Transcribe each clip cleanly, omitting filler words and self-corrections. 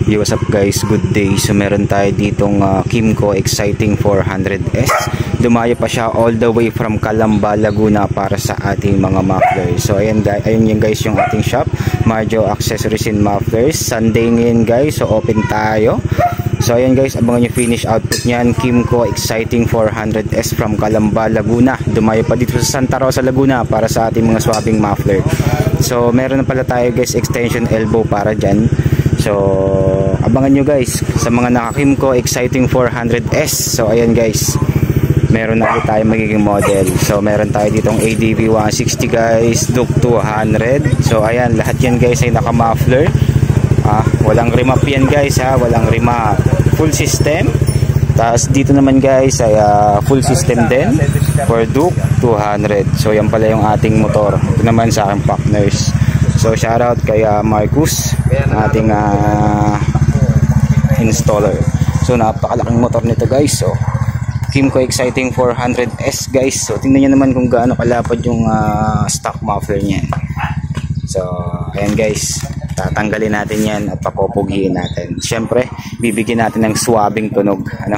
Yo, what's up guys, good day. So meron tayo ditong Kymco Exciting 400S. Dumayo pa siya all the way from Calamba, Laguna para sa ating mga mufflers. So ayun yun guys yung ating shop, Marjo Accessories and Mufflers. Sunday ngayon guys, so open tayo. So ayan guys, abangan yung finish output niyan, Kymco Exciting 400S from Calamba, Laguna. Dumayo pa dito sa Santa Rosa, Laguna para sa ating mga swabbing muffler. So meron na pala tayo guys extension elbow para dyan. So abangan nyo guys sa mga naka-Kymco Exciting 400S. So ayan guys, meron na ulit tayo magiging model. So meron tayo ditong ADV 160 guys, Duke 200. So ayan, lahat yan guys ay naka-muffler. Walang remap yan guys ha, walang remap. Full system. Tapos dito naman guys ay full system din for Duke 200. So yan pala yung ating motor. Ito naman sa aking partners. So shoutout kay Marcus, ating installer. So napakalaking motor nito guys. So Kymco Exciting 400S guys. So tingnan nyo naman kung gaano kalapad yung stock muffler niyan. So ayan guys, tatanggalin natin yan at papopogihin natin. Siyempre bibigyan natin ng swabbing tunog, ano.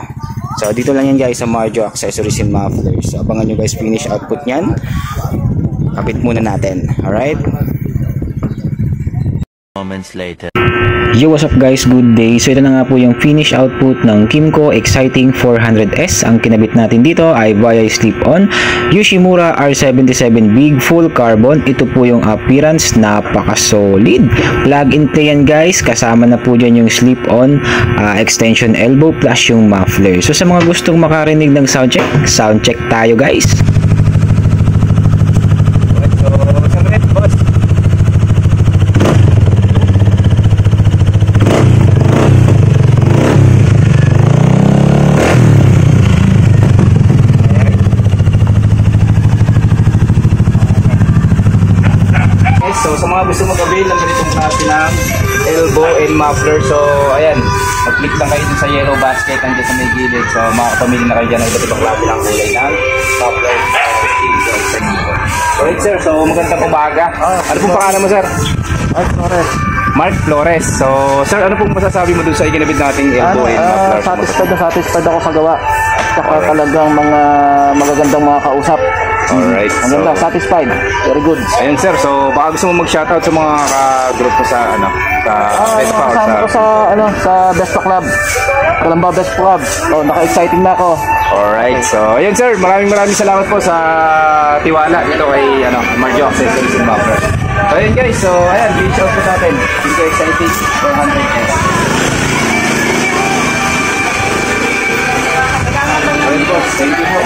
So dito lang yan guys sa Marjo Accessories and Mufflers. So abangan nyo guys finish output nyan. Kapit muna natin. Alright, moments later. Yo, what's up guys, good day. So ito na nga po yung finish output ng Kymco Exciting 400S. Ang kinabit natin dito ay via slip-on Yoshimura R77 Big Full Carbon. Ito po yung appearance, napaka-solid. Plug and play yan guys. Kasama na po dyan yung slip-on extension elbow plus yung muffler. So sa mga gustong makarinig ng sound check tayo guys. So sa mga gusto mag-avail ng ganitong klase ng elbow and muffler, so ayan, mag-click lang kayo sa yellow basket nandiyan sa may gilid. So makakapamili na kayo dyan ng iba't ibang klase ng kulay ng muffler. Alright sir, so magandang umaga. Ano pong pangalan mo sir? Mark Flores. Mark Flores. So sir, ano pong masasabi mo dun sa ikinabit nating elbow and muffler? Satisfied ako sa gawa. Saka talagang mga magagandang mga kausap. Alright, ang ganda, satisfied. Very good. Ayun sir, so baka gusto mo mag-shoutout sa mga ka-group ko sa kasama ko sa Besta Club, Calamba Best Club. Naka-exciting na ako. Alright, so ayun sir, maraming salamat po sa tiwala dito kay Marjo Accessories and Mufflers. So ayun guys, so ayan, reach out po sa atin. Kymco Exciting 400S. Ayun po, thank you po.